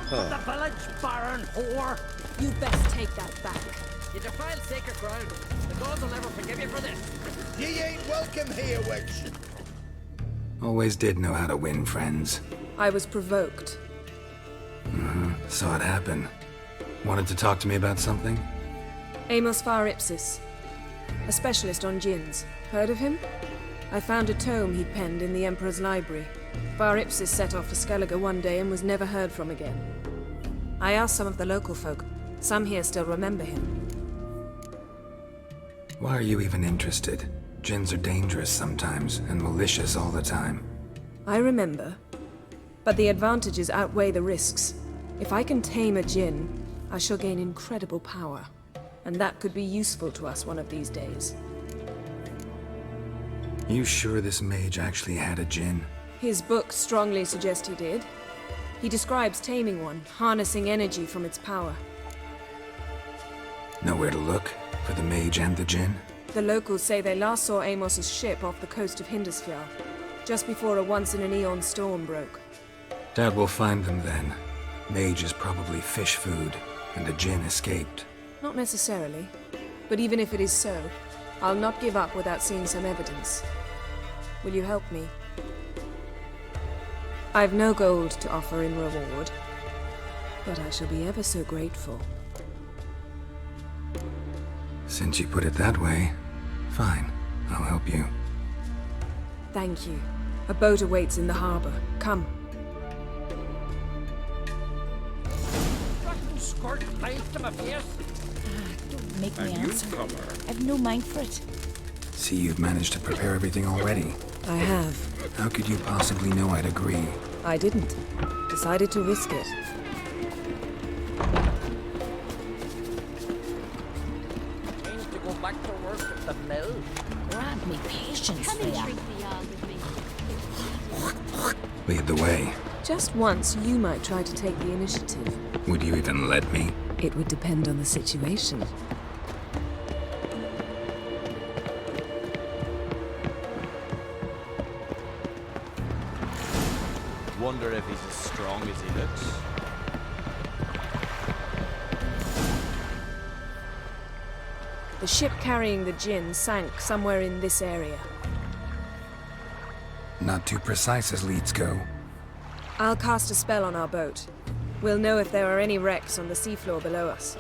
Of the village, barren whore! You best take that back. You defiled sacred ground. The gods will never forgive you for this. Ye ain't welcome here, witch. Always did know how to win friends. I was provoked. Saw it happen. Wanted to talk to me about something? Amos Ship, a specialist on djinns. Heard of him? I found a tome he'd penned in the Emperor's library. Ship set off for Skellige one day and was never heard from again. I asked some of the local folk. Some here still remember him. Why are you even interested? Djinns are dangerous sometimes, and malicious all the time. I remember. But the advantages outweigh the risks. If I can tame a djinn, I shall gain incredible power. And that could be useful to us one of these days. You sure this mage actually had a djinn? His books strongly suggest he did. He describes taming one, harnessing energy from its power. Nowhere to look for the mage and the djinn? The locals say they last saw Amos's ship off the coast of Hindisfjall, just before a once-in-an-eon storm broke. Doubt we'll find them then. Mage is probably fish food, and the djinn escaped. Not necessarily. But even if it is so, I'll not give up without seeing some evidence. Will you help me? I've no gold to offer in reward, but I shall be ever so grateful. Since you put it that way, fine. I'll help you. Thank you. A boat awaits in the harbor. Come. Fucking squirt life to my face. Don't make me answer. I've no mind for it. See, you've managed to prepare everything already. I have. How could you possibly know I'd agree? I didn't. Decided to risk it. Means to go back to work at the mill. Grant me patience, Come and Freya. drink the ale with me. Lead the way. Just once, you might try to take the initiative. Would you even let me? It would depend on the situation. Wonder if he's as strong as he looks. The ship carrying the djinn sank somewhere in this area. Not too precise as leads go. I'll cast a spell on our boat. We'll know if there are any wrecks on the seafloor below us.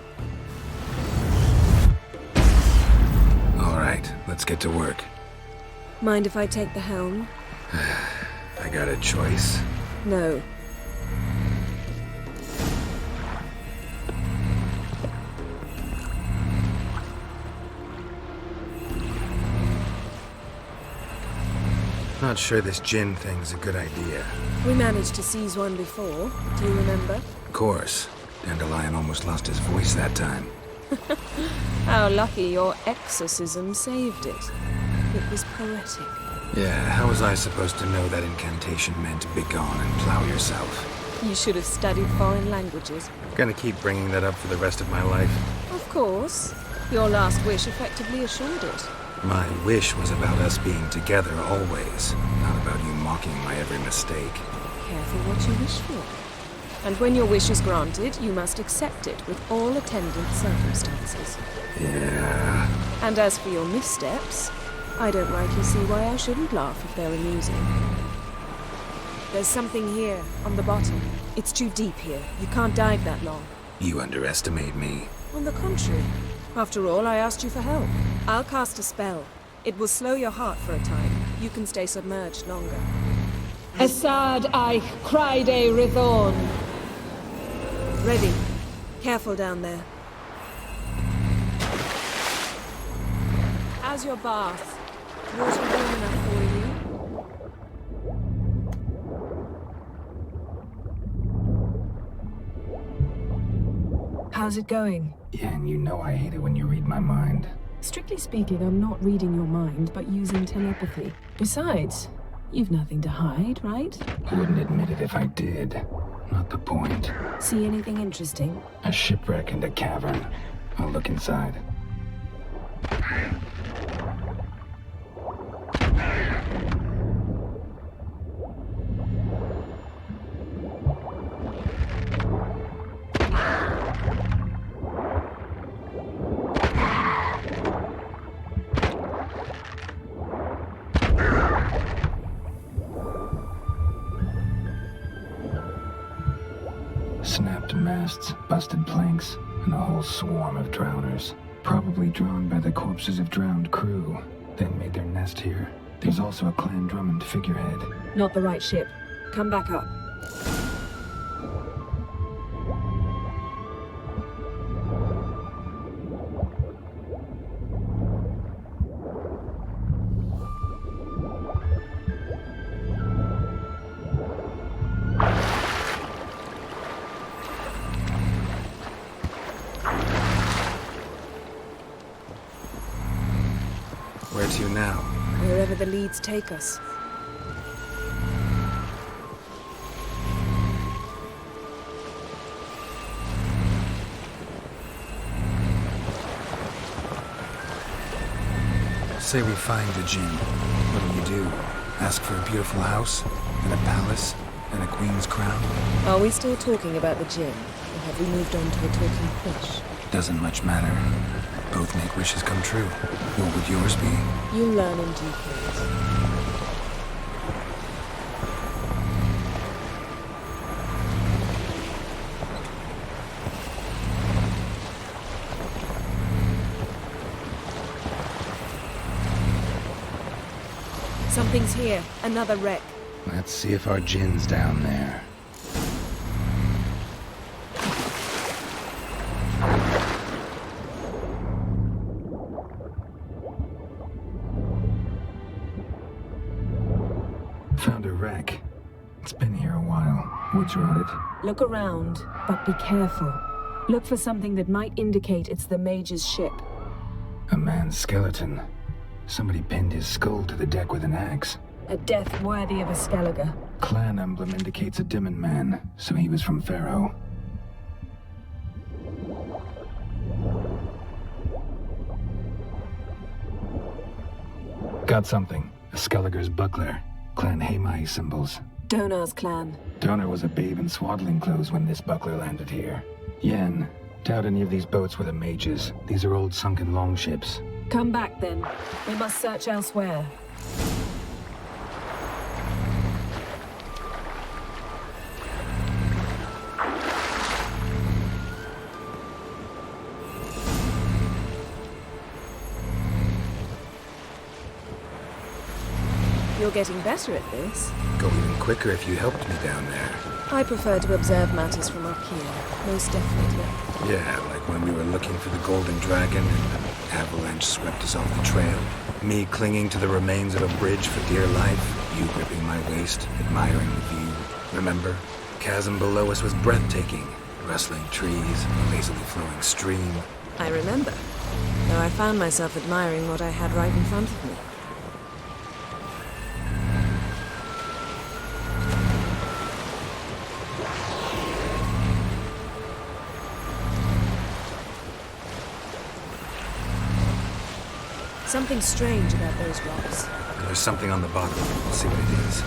All right, let's get to work. Mind if I take the helm? I got a choice. No. Not sure this djinn thing's a good idea. We managed to seize one before. Do you remember? Of course. Dandelion almost lost his voice that time. How lucky your exorcism saved it. It was poetic. Yeah, how was I supposed to know that incantation meant begone and plow yourself? You should have studied foreign languages. Gonna keep bringing that up for the rest of my life. Of course. Your last wish effectively assured it. My wish was about us being together always, not about you mocking my every mistake. Careful what you wish for. And when your wish is granted, you must accept it with all attendant circumstances. Yeah. And as for your missteps, I don't rightly see why I shouldn't laugh if they're amusing. There's something here, on the bottom. It's too deep here. You can't dive that long. You underestimate me. On the contrary. After all, I asked you for help. I'll cast a spell. It will slow your heart for a time. You can stay submerged longer. Esad I Criede Rithorn. Ready. Careful down there. How's your bath? Water warm enough for you? How's it going? Yeah, and you know I hate it when you read my mind. Strictly speaking, I'm not reading your mind, but using telepathy. Besides, you've nothing to hide, right? Wouldn't admit it if I did. Not the point. See anything interesting? A shipwreck and a cavern. I'll look inside. Snapped masts, busted planks, and a whole swarm of drowners. Probably drawn by the corpses of drowned crew, then made their nest here. There's also a Clan Drummond figurehead. Not the right ship. Come back up. Where to now? Wherever the leads take us. Say we find the Djinn. What'll you do? Ask for a beautiful house? And a palace? And a queen's crown? Are we still talking about the Djinn? Or have we moved on to a talking fish? Doesn't much matter. Both make wishes come true. What would yours be? You'll learn in due course. Something's here. Another wreck. Let's see if our Djinn's down there. Found a wreck. It's been here a while. Wood's rotted. Look around, but be careful. Look for something that might indicate it's the Mage's ship. A man's skeleton. Somebody pinned his skull to the deck with an axe. A death worthy of a Skellige. Clan emblem indicates a Dimmen man, so he was from Pharaoh. Got something. A Skellige's buckler. Clan Hamai symbols. Donar's clan. Donar was a babe in swaddling clothes when this buckler landed here. Yen, doubt any of these boats were the mages. These are old sunken longships. Come back then. We must search elsewhere. You're getting better at this. Go even quicker if you helped me down there. I prefer to observe matters from up here, most definitely. Yeah, like when we were looking for the Golden Dragon and an avalanche swept us off the trail. Me clinging to the remains of a bridge for dear life. You gripping my waist, admiring the view. Remember? The chasm below us was breathtaking. Rustling trees, a lazily flowing stream. I remember, though I found myself admiring what I had right in front of me. Something strange about those rocks. There's something on the bottom. Let's see what it is.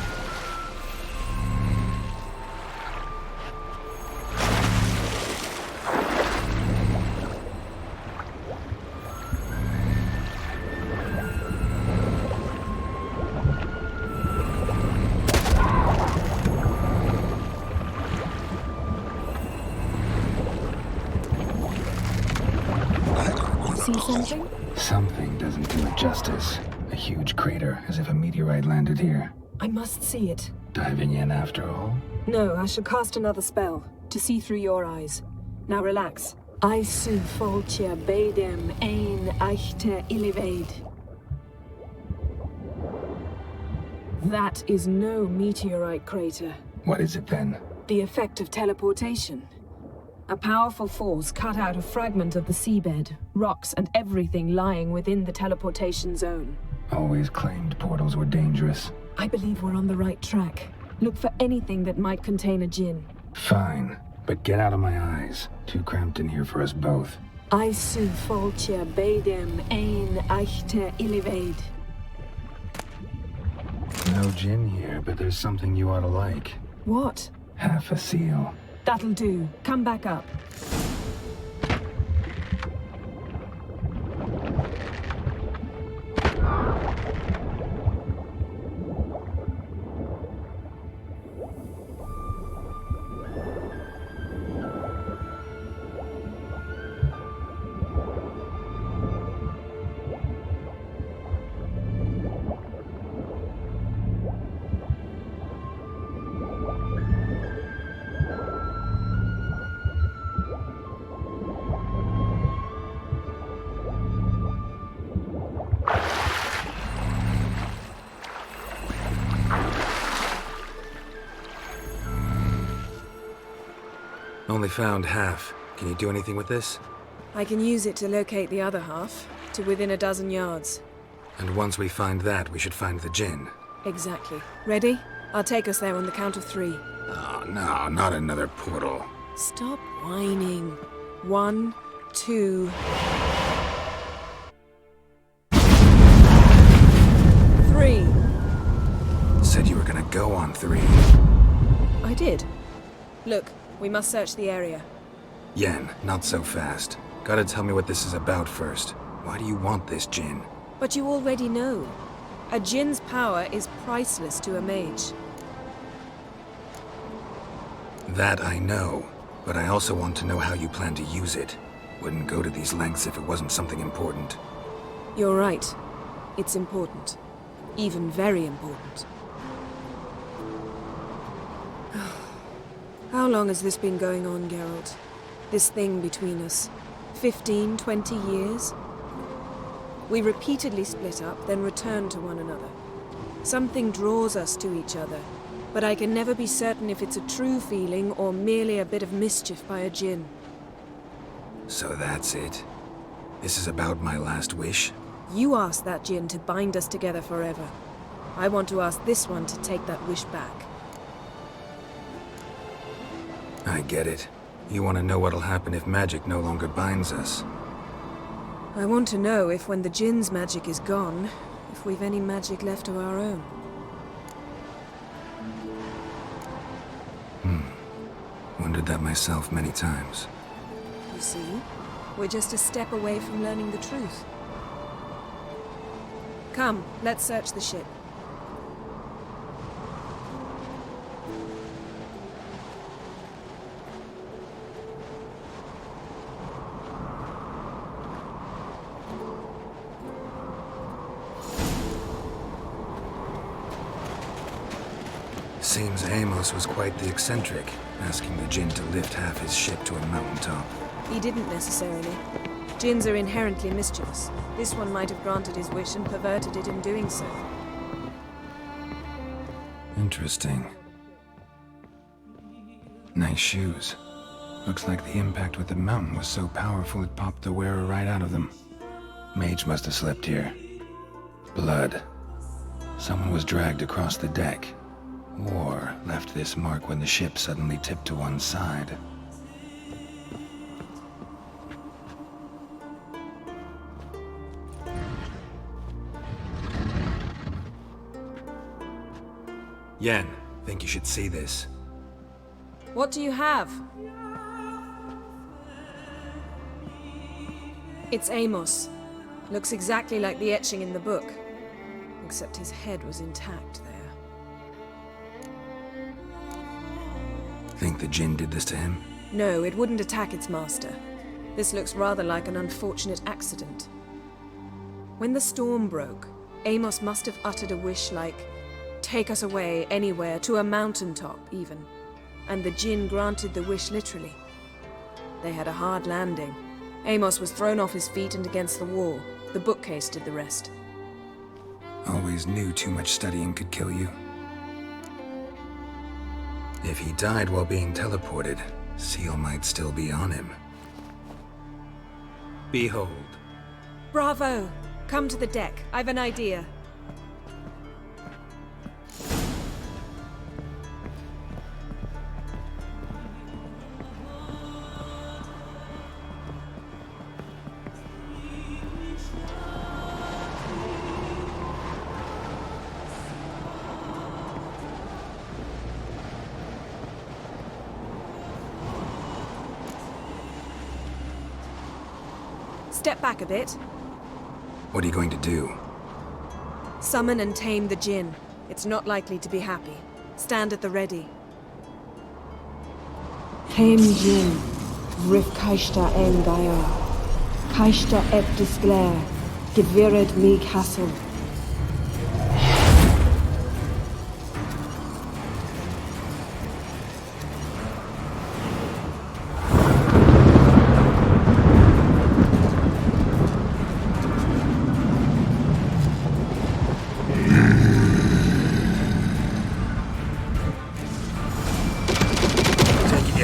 See something? Something doesn't do it justice. A huge crater, as if a meteorite landed here. I must see it. Diving in after all? No, I shall cast another spell, to see through your eyes. Now relax. I su foltia bedem ein eichte illivaid. That is no meteorite crater. What is it then? The effect of teleportation. A powerful force cut out a fragment of the seabed, rocks and everything lying within the teleportation zone. Always claimed portals were dangerous. I believe we're on the right track. Look for anything that might contain a Djinn. Fine, but get out of my eyes. Too cramped in here for us both. I su foltia bedem ein eichte illivaid. No Djinn here, but there's something you ought to like. What? Half a seal. That'll do. Come back up. Only found half. Can you do anything with this? I can use it to locate the other half, to within a dozen yards. And once we find that, we should find the Djinn. Exactly. Ready? I'll take us there on the count of 3. Oh, no, not another portal. Stop whining. 1, 2... 3. Said you were gonna go on 3. I did. Look, we must search the area. Yen, not so fast. Gotta tell me what this is about first. Why do you want this Djinn? But you already know. A Djinn's power is priceless to a mage. That I know, but I also want to know how you plan to use it. Wouldn't go to these lengths if it wasn't something important. You're right. It's important. Even very important. How long has this been going on, Geralt? This thing between us? 15, 20 years? We repeatedly split up, then return to one another. Something draws us to each other, but I can never be certain if it's a true feeling or merely a bit of mischief by a djinn. So that's it. This is about my last wish? You asked that djinn to bind us together forever. I want to ask this one to take that wish back. I get it. You want to know what'll happen if magic no longer binds us. I want to know if when the djinn's magic is gone, if we've any magic left of our own. Wondered that myself many times. You see, we're just a step away from learning the truth. Come, let's search the ship. Seems Amos was quite the eccentric, asking the Djinn to lift half his ship to a mountaintop. He didn't necessarily. Djinns are inherently mischievous. This one might have granted his wish and perverted it in doing so. Interesting. Nice shoes. Looks like the impact with the mountain was so powerful it popped the wearer right out of them. Mage must have slept here. Blood. Someone was dragged across the deck. Or left this mark when the ship suddenly tipped to one side. Yen, think you should see this. What do you have? It's Amos. Looks exactly like the etching in the book. Except his head was intact there. Think the Djinn did this to him? No, it wouldn't attack its master. This looks rather like an unfortunate accident. When the storm broke, Amos must have uttered a wish like, "Take us away, anywhere, to a mountaintop, even." And the Djinn granted the wish literally. They had a hard landing. Amos was thrown off his feet and against the wall. The bookcase did the rest. Always knew too much studying could kill you. If he died while being teleported, Seal might still be on him. Behold. Bravo! Come to the deck. I've an idea. Step back a bit. What are you going to do? Summon and tame the Djinn. It's not likely to be happy. Stand at the ready. Tame Djinn, Rif Kaishta en Gaia, Kaishta et Disglair, Gevired mi Castle.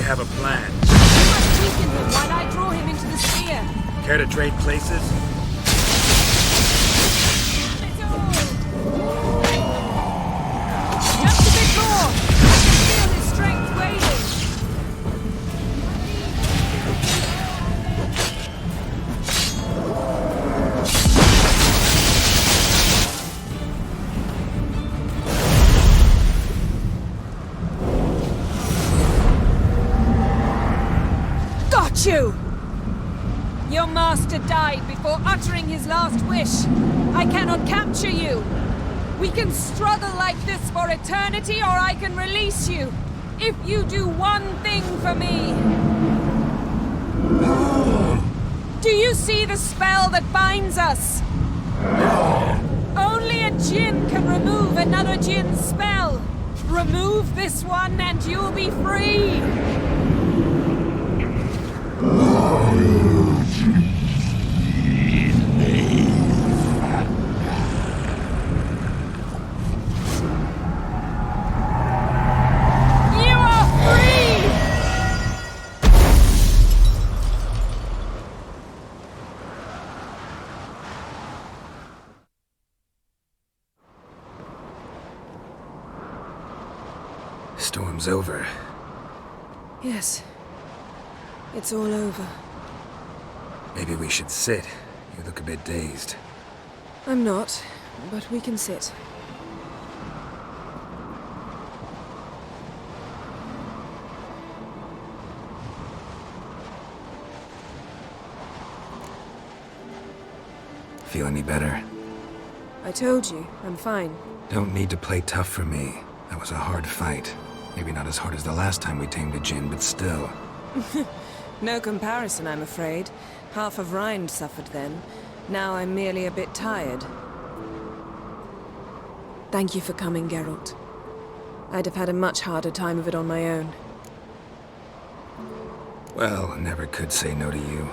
Have a plan. Care to trade places? Just a bit more! I can feel his strength waning! Got you! Your master died before uttering his last wish. I cannot capture you. We can struggle like this for eternity, or I can release you. If you do one thing for me. Do you see the spell that binds us? Only a djinn can remove another djinn's spell. Remove this one and you'll be free. Storm's over. Yes. It's all over. Maybe we should sit. You look a bit dazed. I'm not, but we can sit. Feel any better? I told you, I'm fine. Don't need to play tough for me. That was a hard fight. Maybe not as hard as the last time we tamed a djinn, but still. No comparison, I'm afraid. Half of Rind suffered then. Now I'm merely a bit tired. Thank you for coming, Geralt. I'd have had a much harder time of it on my own. Well, I never could say no to you.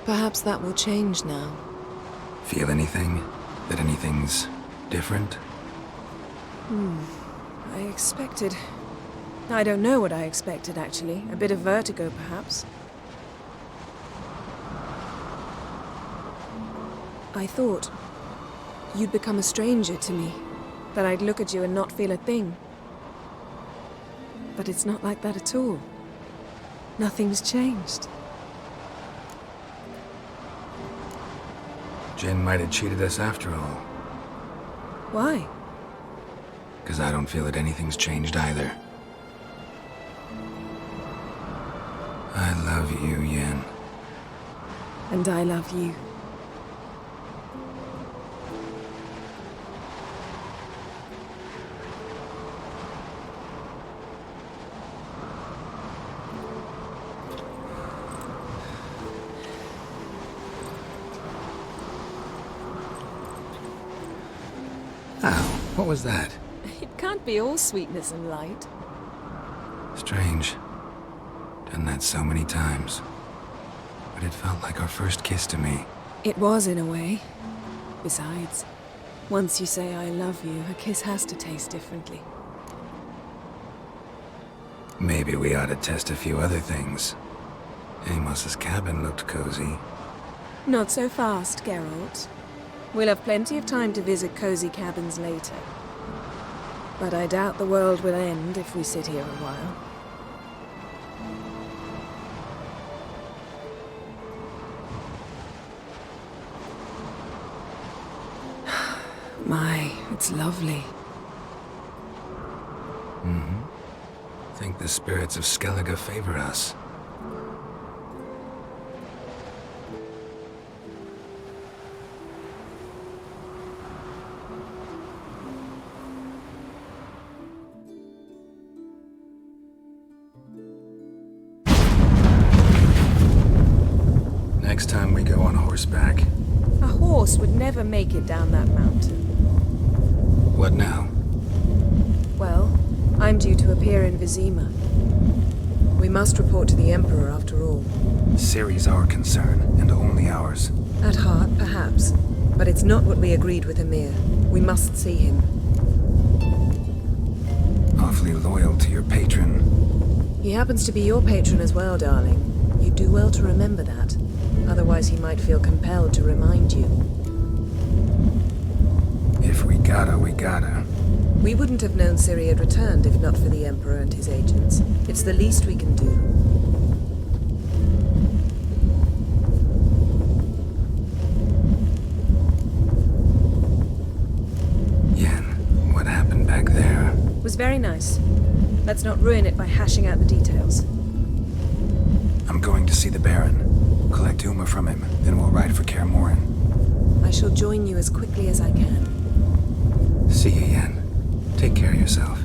Perhaps that will change now. Feel anything? That anything's different? I expected... I don't know what I expected, actually. A bit of vertigo, perhaps. I thought you'd become a stranger to me. That I'd look at you and not feel a thing. But it's not like that at all. Nothing's changed. Djinn might have cheated us after all. Why? Because I don't feel that anything's changed either. I love you, Yen. And I love you. Ow, what was that? It can't be all sweetness and light. Strange. Done that so many times. But it felt like our first kiss to me. It was, in a way. Besides, once you say I love you, a kiss has to taste differently. Maybe we ought to test a few other things. Amos's cabin looked cozy. Not so fast, Geralt. We'll have plenty of time to visit cozy cabins later. But I doubt the world will end if we sit here a while. My, it's lovely. Think the spirits of Skellige favor us. Next time we go on horseback. A horse would never make it down that mountain. What now? Well, I'm due to appear in Vizima. We must report to the Emperor after all. Ciri's our concern, and only ours. At heart, perhaps. But it's not what we agreed with Emir. We must see him. Awfully loyal to your patron. He happens to be your patron as well, darling. You do well to remember that. Otherwise he might feel compelled to remind you. If we gotta, we gotta. We wouldn't have known Ciri had returned if not for the Emperor and his agents. It's the least we can do. Yen, what happened back there? Was very nice. Let's not ruin it by hashing out the details. I'm going to see the Baron. Collect Uma from him, then we'll ride for Kaer Morhen. I shall join you as quickly as I can. See you, Yen. Take care of yourself.